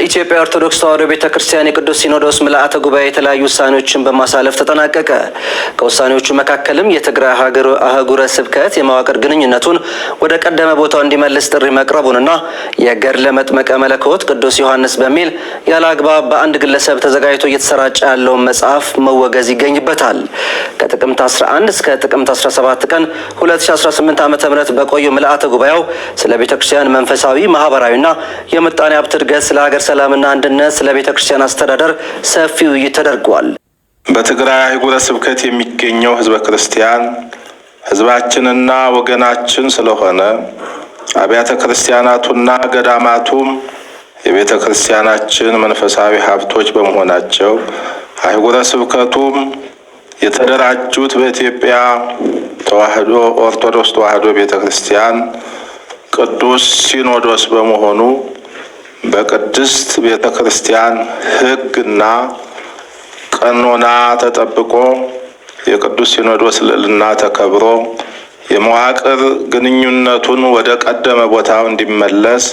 የኢትዮጵያ ኦርቶዶክስ ተዋሕዶ ቤተክርስቲያን የቅዱስ ሲኖዶስ ምልአተ ጉባኤ የተለያዩ ውሳኔዎችን በማሳለፍ ተጠናቀቀ። ከውሳኔዎቹ መካከልም የትግራይ አህጉረ ስብከት የመዋቅር ግንኙነቱን ወደ ቀደመ ቦታው እንዲመልስ ጥሪ መቅረቡንና የገድለ መጥምቀ መለኮት ቅዱስ ዮሐንስ በሚል ያለ አግባብ በአንድ ግለሰብ ተዘጋጅቶ እየተሰራጨ ያለውን መጽሐፍ መወገዝ ይገኝበታል። ከጥቅምት 11 እስከ ጥቅምት 17 ቀን 2018 ዓ.ም በቆየው ምልአተ ጉባኤው ስለ ቤተክርስቲያን መንፈሳዊ ማህበራዊና የምጣኔ ሀብት እድገት፣ ስለ ሀገር ሰላምና አንድነት፣ ስለ ቤተክርስቲያን አስተዳደር ሰፊ ውይይት ተደርጓል። በትግራይ አህጉረ ስብከት የሚገኘው ህዝበ ክርስቲያን ህዝባችንና ወገናችን ስለሆነ አብያተ ክርስቲያናቱና ገዳማቱም የቤተ ክርስቲያናችን መንፈሳዊ ሀብቶች በመሆናቸው አህጉረ ስብከቱም የተደራጁት በኢትዮጵያ ተዋሕዶ ኦርቶዶክስ ተዋሕዶ ቤተ ክርስቲያን ቅዱስ ሲኖዶስ በመሆኑ በቅድስት ቤተ ክርስቲያን ሕግና ቀኖና ተጠብቆ የቅዱስ ሲኖዶስ ልዕልና ተከብሮ የመዋቅር ግንኙነቱን ወደ ቀደመ ቦታው እንዲመለስ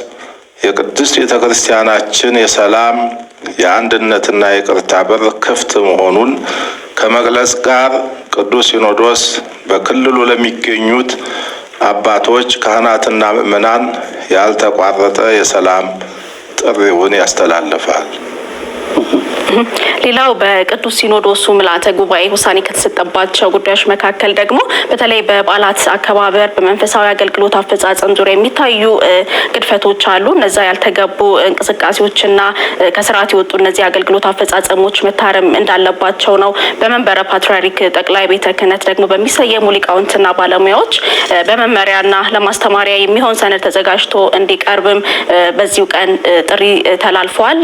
የቅድስት ቤተ ክርስቲያናችን የሰላም የአንድነትና የይቅርታ በር ክፍት መሆኑን ከመግለጽ ጋር ቅዱስ ሲኖዶስ በክልሉ ለሚገኙት አባቶች ካህናትና ምእመናን ያልተቋረጠ የሰላም ጥሪውን ያስተላልፋል። ሌላው በቅዱስ ሲኖዶሱ ምልአተ ጉባኤ ውሳኔ ከተሰጠባቸው ጉዳዮች መካከል ደግሞ በተለይ በበዓላት አከባበር በመንፈሳዊ አገልግሎት አፈጻጸም ዙሪያ የሚታዩ ግድፈቶች አሉ። እነዛ ያልተገቡ እንቅስቃሴዎችና ከስርዓት የወጡ እነዚህ አገልግሎት አፈጻጸሞች መታረም እንዳለባቸው ነው። በመንበረ ፓትርያርክ ጠቅላይ ቤተ ክህነት ደግሞ በሚሰየሙ ሊቃውንትና ባለሙያዎች በመመሪያና ለማስተማሪያ የሚሆን ሰነድ ተዘጋጅቶ እንዲቀርብም በዚሁ ቀን ጥሪ ተላልፏል፣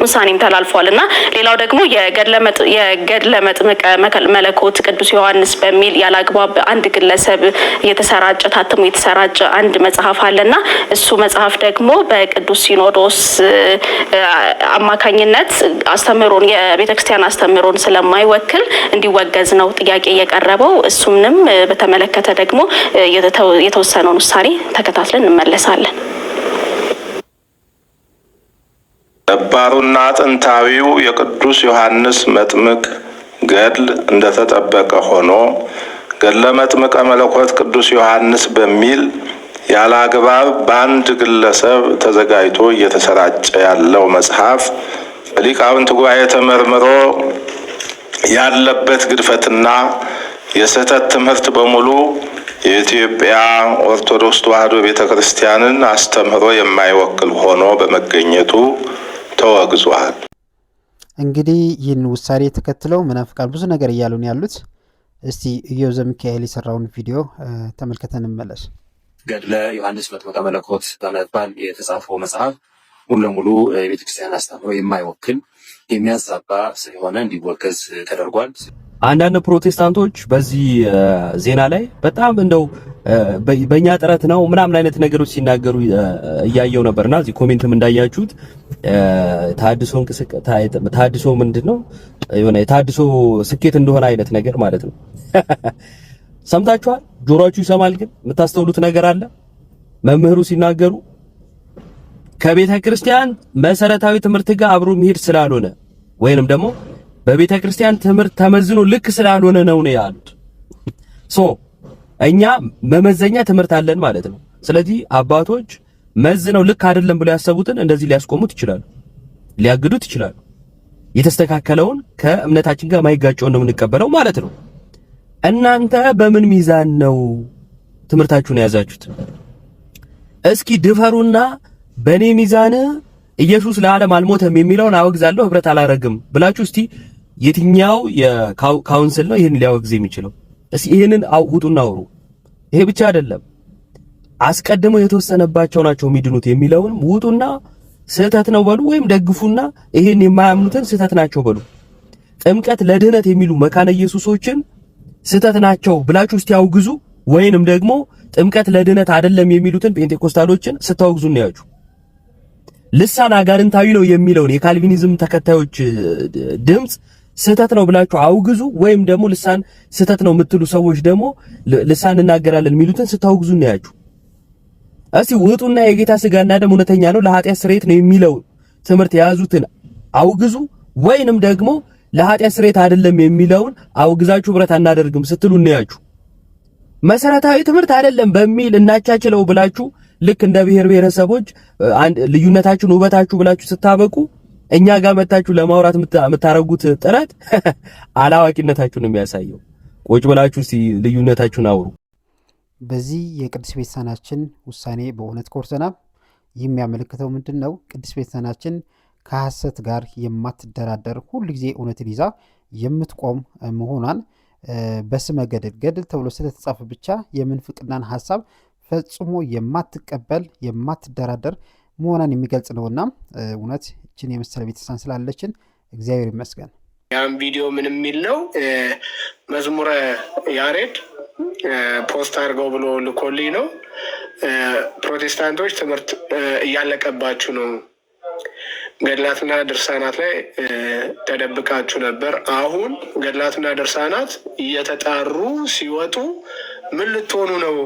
ውሳኔም ተላልፏል እና ሌላው ደግሞ የገድለ መጥምቀ መለኮት ቅዱስ ዮሐንስ በሚል ያላግባብ አንድ ግለሰብ የተሰራጨ ታትሞ የተሰራጨ አንድ መጽሐፍ አለና እሱ መጽሐፍ ደግሞ በቅዱስ ሲኖዶስ አማካኝነት አስተምሮን የቤተክርስቲያን አስተምሮን ስለማይወክል እንዲወገዝ ነው ጥያቄ የቀረበው። እሱንም በተመለከተ ደግሞ የተወሰነውን ውሳኔ ተከታትለን እንመለሳለን። ነባሩና ጥንታዊው የቅዱስ ዮሐንስ መጥምቅ ገድል እንደተጠበቀ ሆኖ ገድለ መጥምቀ መለኮት ቅዱስ ዮሐንስ በሚል ያለ አግባብ በአንድ ግለሰብ ተዘጋጅቶ እየተሰራጨ ያለው መጽሐፍ በሊቃውንት ጉባኤ ተመርምሮ ያለበት ግድፈትና የስህተት ትምህርት በሙሉ የኢትዮጵያ ኦርቶዶክስ ተዋሕዶ ቤተ ክርስቲያንን አስተምህሮ የማይወክል ሆኖ በመገኘቱ ተወግዟል። እንግዲህ ይህን ውሳኔ ተከትለው መናፍቃን ብዙ ነገር እያሉን ያሉት፣ እስቲ ኢዮብ ዘሚካኤል የሰራውን ቪዲዮ ተመልክተን እንመለስ። ገድለ ዮሐንስ መጥምቀ መለኮት በመባል የተጻፈው መጽሐፍ ሙሉ ለሙሉ የቤተክርስቲያን አስተምህሮ የማይወክል የሚያዛባ ስለሆነ እንዲወገዝ ተደርጓል። አንዳንድ ፕሮቴስታንቶች በዚህ ዜና ላይ በጣም እንደው በእኛ ጥረት ነው ምናምን አይነት ነገሮች ሲናገሩ እያየው ነበርና እዚህ ኮሜንትም እንዳያችሁት ታድሶ ምንድነው የሆነ የታድሶ ስኬት እንደሆነ አይነት ነገር ማለት ነው። ሰምታችኋል? ጆሮአችሁ ይሰማል፣ ግን የምታስተውሉት ነገር አለ። መምህሩ ሲናገሩ ከቤተ ክርስቲያን መሰረታዊ ትምህርት ጋር አብሮ መሄድ ስላልሆነ ወይንም ደግሞ በቤተ ክርስቲያን ትምህርት ተመዝኖ ልክ ስላልሆነ ነው ያሉት። እኛ መመዘኛ ትምህርት አለን ማለት ነው። ስለዚህ አባቶች መዝነው ልክ አይደለም ብለው ያሰቡትን እንደዚህ ሊያስቆሙት ይችላሉ፣ ሊያግዱት ይችላሉ። የተስተካከለውን ከእምነታችን ጋር ማይጋጨውን ነው የምንቀበለው ማለት ነው። እናንተ በምን ሚዛን ነው ትምህርታችሁን የያዛችሁት? እስኪ ድፈሩና በኔ ሚዛን ኢየሱስ ለዓለም አልሞተም የሚለውን አወግዛለሁ ህብረት አላረግም ብላችሁ እስቲ የትኛው የካውንስል ነው ይሄን ሊያወግዝ የሚችለው? እስቲ ይሄንን አውጡና አውሩ። ይሄ ብቻ አይደለም፣ አስቀድመው የተወሰነባቸው ናቸው የሚድኑት የሚለውን ውጡና ስህተት ነው በሉ፣ ወይም ደግፉና ይሄን የማያምኑትን ስህተት ናቸው በሉ። ጥምቀት ለድህነት የሚሉ መካነ ኢየሱሶችን ስህተት ናቸው ብላችሁ እስቲ አውግዙ፣ ወይንም ደግሞ ጥምቀት ለድህነት አይደለም የሚሉትን ፔንቴኮስታሎችን ስታወግዙ ነው ያችሁ። ልሳን አጋንንታዊ ነው የሚለውን የካልቪኒዝም ተከታዮች ድምጽ ስህተት ነው ብላችሁ አውግዙ፣ ወይም ደግሞ ልሳን ስህተት ነው የምትሉ ሰዎች ደግሞ ልሳን እናገራለን የሚሉትን ስታወግዙ ነው ያችሁ። እስቲ ውጡና የጌታ ስጋና ደም እውነተኛ ነው ለኃጢአት ስርየት ነው የሚለውን ትምህርት የያዙትን አውግዙ፣ ወይንም ደግሞ ለኃጢአት ስርየት አይደለም የሚለውን አውግዛችሁ ብረት አናደርግም ስትሉ እናያችሁ። መሰረታዊ ትምህርት አይደለም በሚል እናቻችለው ብላችሁ ልክ እንደ ብሔር ብሔረሰቦች ልዩነታችሁን ውበታችሁ ብላችሁ ስታበቁ እኛ ጋር መታችሁ ለማውራት የምታረጉት ጥረት አላዋቂነታችሁን የሚያሳየው። ቁጭ ብላችሁ ልዩነታችሁን አውሩ። በዚህ የቅድስት ቤተክርስቲያናችን ውሳኔ በእውነት ኮርተናል። የሚያመለክተው ምንድን ነው? ቅድስት ቤተክርስቲያናችን ከሐሰት ጋር የማትደራደር ሁል ጊዜ እውነትን ይዛ የምትቆም መሆኗን በስመ ገድል ተብሎ ስለተጻፈ ብቻ የምንፍቅናን ሐሳብ ፈጽሞ የማትቀበል የማትደራደር መሆኗን የሚገልጽ ነውና እውነት እችን የመሰለ ቤተክርስቲያን ስላለችን እግዚአብሔር ይመስገን። ያን ቪዲዮ ምን የሚል ነው? መዝሙረ ያሬድ ፖስት አድርገው ብሎ ልኮልኝ ነው። ፕሮቴስታንቶች ትምህርት እያለቀባችሁ ነው፣ ገድላትና ድርሳናት ላይ ተደብቃችሁ ነበር። አሁን ገድላትና ድርሳናት እየተጣሩ ሲወጡ ምን ልትሆኑ ነው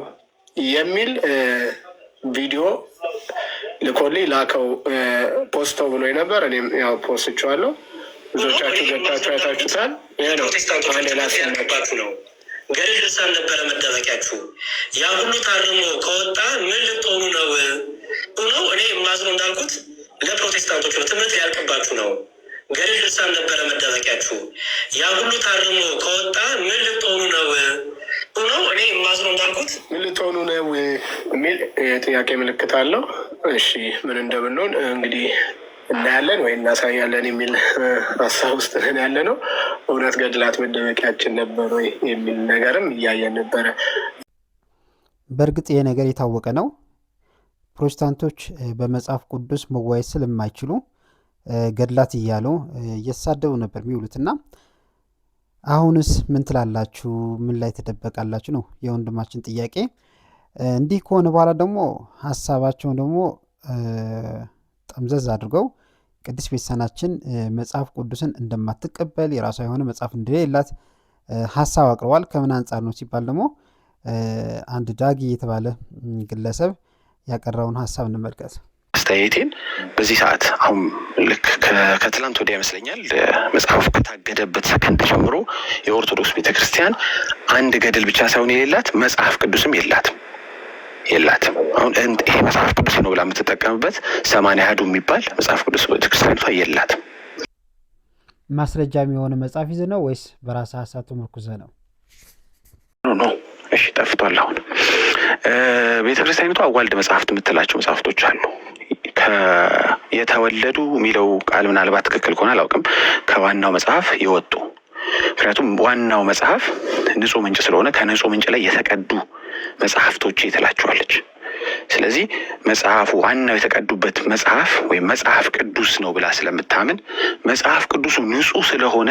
የሚል ቪዲዮ ልኮልኝ ላከው። ፖስተው ብሎ ነበር። እኔም ያው ፖስቸዋለሁ። ብዙዎቻችሁ ገብታችሁ አይታችሁታል። ፕሮቴስታንቶች ያለባችሁ ነው፣ ገድል ድርሳን ነበረ መደበቂያችሁ። ያ ሁሉ ታርሞ ከወጣ ምን ልትሆኑ ነው? እኔ የማዝነው እንዳልኩት ለፕሮቴስታንቶች ነው። ትምህርት ሊያልቅባችሁ ነው። ገድል ድርሳን ነበረ መደበቂያችሁ። ያ ሁሉ ታርሞ ከወጣ ምን ልትሆኑ ነው? እኔ የማዝነው እንዳልኩት ምን ልትሆኑ ነው የሚል ጥያቄ ምልክት አለው። እሺ ምን እንደምንሆን እንግዲህ እናያለን ወይ እናሳያለን የሚል ሀሳብ ውስጥ ነን ያለ ነው። እውነት ገድላት መደበቂያችን ነበር ወይ የሚል ነገርም እያየን ነበረ። በእርግጥ ይሄ ነገር የታወቀ ነው። ፕሮቴስታንቶች በመጽሐፍ ቅዱስ መዋየት ስለማይችሉ ገድላት እያሉ እየተሳደቡ ነበር የሚውሉትና አሁንስ ምን ትላላችሁ? ምን ላይ ተደበቃላችሁ ነው የወንድማችን ጥያቄ። እንዲህ ከሆነ በኋላ ደግሞ ሀሳባቸውን ደግሞ ጠምዘዝ አድርገው ቅድስት ቤተክርስቲያናችን መጽሐፍ ቅዱስን እንደማትቀበል የራሷ የሆነ መጽሐፍ እንደሌላት ሀሳብ አቅርቧል። ከምን አንጻር ነው ሲባል ደግሞ አንድ ዳጊ የተባለ ግለሰብ ያቀረበውን ሀሳብ እንመልከት። አስተያየቴን በዚህ ሰዓት አሁን ልክ ከትላንት ወዲያ ይመስለኛል መጽሐፉ ከታገደበት ሰከንድ ጀምሮ የኦርቶዶክስ ቤተክርስቲያን አንድ ገድል ብቻ ሳይሆን የሌላት መጽሐፍ ቅዱስም የላትም። አሁን ይሄ መጽሐፍ ቅዱስ ነው ብላ የምትጠቀምበት 80 አሐዱ የሚባል መጽሐፍ ቅዱስ ቤተክርስቲያኒቷ የላትም። ማስረጃ የሆነ መጽሐፍ ይዘህ ነው ወይስ በራስህ ሀሳብ ተመርኩዘህ ነው? ኖ እሺ፣ ጠፍቷል። አሁን ቤተክርስቲያኒቷ አዋልድ መጽሐፍት የምትላቸው መጽሐፍቶች አሉ። የተወለዱ የሚለው ቃል ምናልባት ትክክል ከሆነ አላውቅም፣ ከዋናው መጽሐፍ የወጡ ምክንያቱም ዋናው መጽሐፍ ንጹህ ምንጭ ስለሆነ ከንጹህ ምንጭ ላይ የተቀዱ መጽሐፍቶች ትላቸዋለች። ስለዚህ መጽሐፉ ዋናው የተቀዱበት መጽሐፍ ወይም መጽሐፍ ቅዱስ ነው ብላ ስለምታምን መጽሐፍ ቅዱሱ ንጹህ ስለሆነ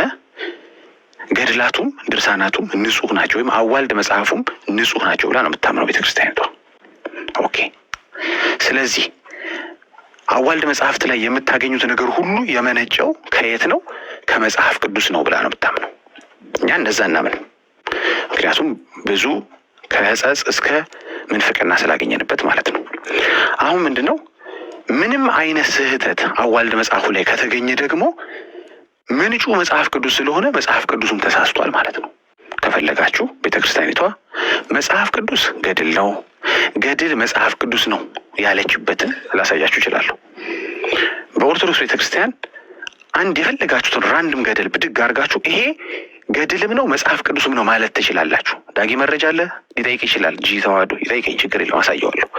ገድላቱም ድርሳናቱም ንጹህ ናቸው፣ ወይም አዋልድ መጽሐፉም ንጹህ ናቸው ብላ ነው የምታምነው ቤተክርስቲያኒቷ። ኦኬ። ስለዚህ አዋልድ መጽሐፍት ላይ የምታገኙት ነገር ሁሉ የመነጨው ከየት ነው? ከመጽሐፍ ቅዱስ ነው ብላ ነው የምታምነው። እኛ እንደዛ እናምን። ምክንያቱም ብዙ ከሕጸጽ እስከ ምንፍቅና ስላገኘንበት ማለት ነው። አሁን ምንድነው ምንም አይነት ስህተት አዋልድ መጽሐፉ ላይ ከተገኘ ደግሞ ምንጩ መጽሐፍ ቅዱስ ስለሆነ መጽሐፍ ቅዱስም ተሳስቷል ማለት ነው። ከፈለጋችሁ ቤተክርስቲያኒቷ መጽሐፍ ቅዱስ ገድል ነው፣ ገድል መጽሐፍ ቅዱስ ነው ያለችበትን ላሳያችሁ እችላለሁ። በኦርቶዶክስ ቤተክርስቲያን አንድ የፈለጋችሁትን ራንድም ገድል ብድግ አድርጋችሁ ይሄ ገድልም ነው መጽሐፍ ቅዱስም ነው ማለት ትችላላችሁ። ዳጊ መረጃ አለ ሊጠይቅ ይችላል። ጂ ተዋህዶ ይጠይቀኝ፣ ችግር የለውም አሳየዋለሁ።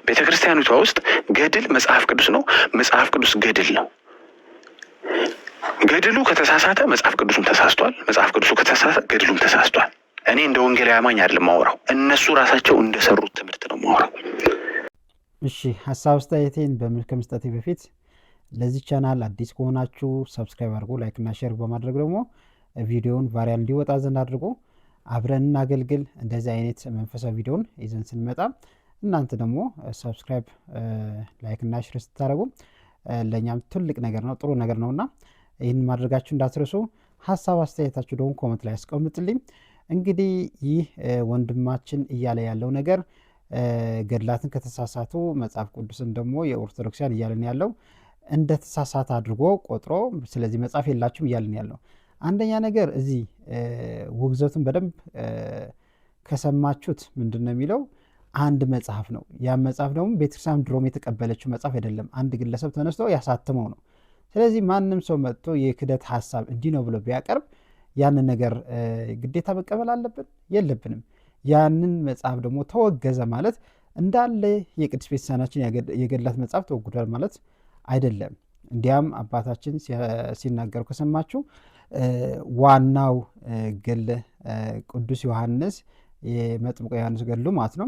ቤተክርስቲያኒቷ ውስጥ ገድል መጽሐፍ ቅዱስ ነው፣ መጽሐፍ ቅዱስ ገድል ነው። ገድሉ ከተሳሳተ መጽሐፍ ቅዱስም ተሳስቷል፣ መጽሐፍ ቅዱሱ ከተሳሳተ ገድሉም ተሳስቷል። እኔ እንደ ወንጌላዊ አማኝ አይደለም ማወራው፣ እነሱ ራሳቸው እንደሰሩት ትምህርት ነው ማወራው። እሺ፣ ሀሳብ አስተያየቴን ከመስጠቴ በፊት ለዚህ ቻናል አዲስ ከሆናችሁ ሰብስክራይብ አድርጎ ላይክ እና ሼር በማድረግ ደግሞ ቪዲዮውን ቫይራል እንዲወጣ ዘንድ አድርጎ አብረን እናገልግል። እንደዚህ አይነት መንፈሳዊ ቪዲዮን ይዘን ስንመጣ እናንተ ደግሞ ሰብስክራይብ ላይክ እና ሼር ስታደርጉ ለእኛም ትልቅ ነገር ነው፣ ጥሩ ነገር ነውና ይህን ማድረጋችሁ እንዳትረሱ። ሀሳብ አስተያየታችሁ ደግሞ ኮመንት ላይ ያስቀምጥልኝ። እንግዲህ ይህ ወንድማችን እያለ ያለው ነገር ገድላትን ከተሳሳቱ መጽሐፍ ቅዱስን ደግሞ የኦርቶዶክሲያን እያለን ያለው እንደ ተሳሳተ አድርጎ ቆጥሮ ስለዚህ መጽሐፍ የላችሁም እያልን ያለው አንደኛ ነገር እዚህ ውግዘቱን በደንብ ከሰማችሁት ምንድን ነው የሚለው አንድ መጽሐፍ ነው። ያ መጽሐፍ ደግሞ ቤተክርስቲያን ድሮም የተቀበለችው መጽሐፍ አይደለም፣ አንድ ግለሰብ ተነስቶ ያሳትመው ነው። ስለዚህ ማንም ሰው መጥቶ የክደት ሀሳብ እንዲህ ነው ብሎ ቢያቀርብ ያንን ነገር ግዴታ መቀበል አለብን የለብንም? ያንን መጽሐፍ ደግሞ ተወገዘ ማለት እንዳለ የቅድስት ቤተክርስቲያናችን የገድላት መጽሐፍ ተወግዷል ማለት አይደለም። እንዲያም አባታችን ሲናገሩ ከሰማችሁ ዋናው ገድለ ቅዱስ ዮሐንስ የመጥምቁ ዮሐንስ ገድሉ ማለት ነው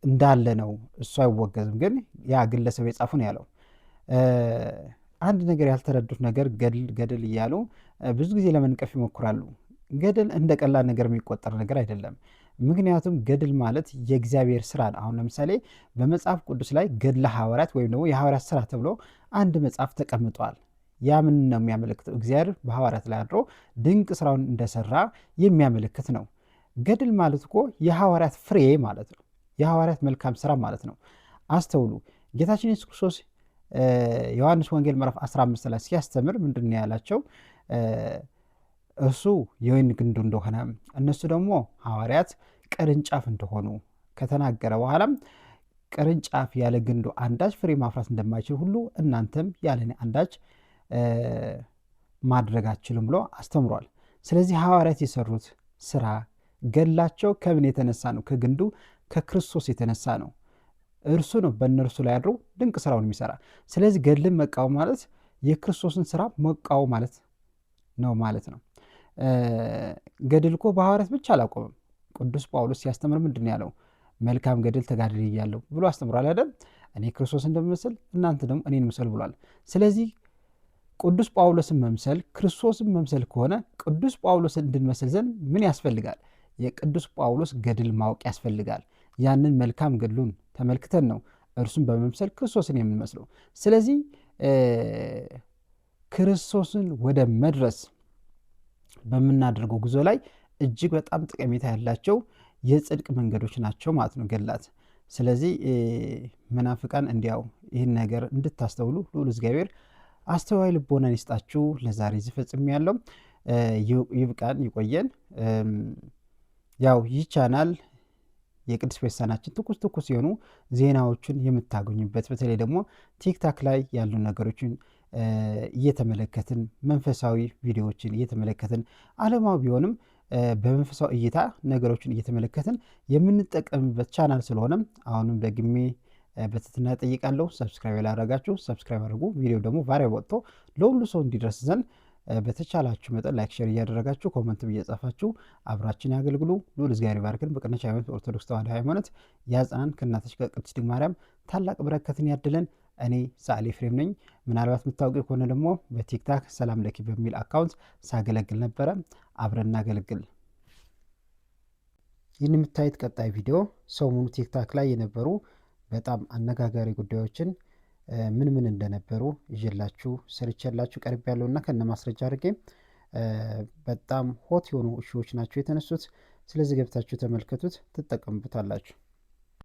እንዳለ ነው፣ እሱ አይወገዝም። ግን ያ ግለሰብ የጻፉ ነው ያለው። አንድ ነገር ያልተረዱት ነገር ገድል እያሉ ብዙ ጊዜ ለመንቀፍ ይሞክራሉ። ገድል እንደ ቀላል ነገር የሚቆጠር ነገር አይደለም። ምክንያቱም ገድል ማለት የእግዚአብሔር ስራ ነው። አሁን ለምሳሌ በመጽሐፍ ቅዱስ ላይ ገድለ ሐዋርያት ወይም ደግሞ የሐዋርያት ስራ ተብሎ አንድ መጽሐፍ ተቀምጧል። ያ ምን ነው የሚያመለክተው? እግዚአብሔር በሐዋርያት ላይ አድሮ ድንቅ ስራውን እንደሰራ የሚያመለክት ነው። ገድል ማለት እኮ የሐዋርያት ፍሬ ማለት ነው። የሐዋርያት መልካም ስራ ማለት ነው። አስተውሉ። ጌታችን ኢየሱስ ክርስቶስ ዮሐንስ ወንጌል ምዕራፍ 15 ላይ ሲያስተምር ምንድን ነው ያላቸው? እሱ የወይን ግንዱ እንደሆነ እነሱ ደግሞ ሐዋርያት ቅርንጫፍ እንደሆኑ ከተናገረ በኋላም ቅርንጫፍ ያለ ግንዱ አንዳች ፍሬ ማፍራት እንደማይችል ሁሉ እናንተም ያለ እኔ አንዳች ማድረግ አትችሉም ብሎ አስተምሯል። ስለዚህ ሐዋርያት የሰሩት ስራ ገድላቸው ከምን የተነሳ ነው? ከግንዱ ከክርስቶስ የተነሳ ነው። እርሱ ነው በእነርሱ ላይ አድሮ ድንቅ ስራውን የሚሰራ። ስለዚህ ገድልን መቃወም ማለት የክርስቶስን ስራ መቃወም ማለት ነው ማለት ነው። ገድል እኮ በሐዋርያት ብቻ አላቆምም። ቅዱስ ጳውሎስ ሲያስተምር ምንድን ያለው? መልካም ገድል ተጋድያለሁ ብሎ አስተምሯል አይደል? እኔ ክርስቶስ እንደምመስል እናንተ ደግሞ እኔን ምሰል ብሏል። ስለዚህ ቅዱስ ጳውሎስን መምሰል ክርስቶስን መምሰል ከሆነ ቅዱስ ጳውሎስን እንድንመስል ዘንድ ምን ያስፈልጋል? የቅዱስ ጳውሎስ ገድል ማወቅ ያስፈልጋል። ያንን መልካም ገድሉን ተመልክተን ነው እርሱን በመምሰል ክርስቶስን የምንመስለው። ስለዚህ ክርስቶስን ወደ መድረስ በምናደርገው ጉዞ ላይ እጅግ በጣም ጠቀሜታ ያላቸው የጽድቅ መንገዶች ናቸው ማለት ነው ገድላት። ስለዚህ መናፍቃን እንዲያው ይህን ነገር እንድታስተውሉ ልዑል እግዚአብሔር አስተዋይ ልቦናን ይስጣችሁ። ለዛሬ እዚህ ፈጽሜያለሁ። ይብቃን፣ ይቆየን። ያው ይህ ቻናል የቅድስት ቤተክርስቲያናችን ትኩስ የሆኑ ዜናዎችን የምታገኙበት በተለይ ደግሞ ቲክታክ ላይ ያሉ ነገሮችን እየተመለከትን መንፈሳዊ ቪዲዮዎችን እየተመለከትን ዓለማዊ ቢሆንም በመንፈሳዊ እይታ ነገሮችን እየተመለከትን የምንጠቀምበት ቻናል ስለሆነም አሁንም ደግሜ በትህትና እጠይቃለሁ። ሰብስክራይብ ያላደረጋችሁ ሰብስክራይብ አድርጉ። ቪዲዮ ደግሞ ቫይራል ወጥቶ ለሁሉ ሰው እንዲደርስ ዘንድ በተቻላችሁ መጠን ላይክ፣ ሼር እያደረጋችሁ ኮመንትም እየጻፋችሁ አብራችን ያገልግሉ። ልዑል እግዚአብሔር ይባርክን። በቅድስት ሃይማኖት ኦርቶዶክስ ተዋሕዶ ሃይማኖት ያጽናን። ከእናታችን ከቅድስት ድንግል ማርያም ታላቅ በረከትን ያድለን። እኔ ሰዓሊ ኤፍሬም ነኝ። ምናልባት የምታውቁ ከሆነ ደግሞ በቲክታክ ሰላም ለኪ በሚል አካውንት ሳገለግል ነበረ። አብረን እናገልግል። ይህን የምታዩት ቀጣይ ቪዲዮ ሰሞኑ ቲክታክ ላይ የነበሩ በጣም አነጋጋሪ ጉዳዮችን ምን እንደነበሩ ይዤላችሁ ሰርቼላችሁ ቀርብ ያለውና ከነ ማስረጃ አድርጌ በጣም ሆት የሆኑ እሺዎች ናቸው የተነሱት። ስለዚህ ገብታችሁ ተመልከቱት፣ ትጠቀሙበታላችሁ።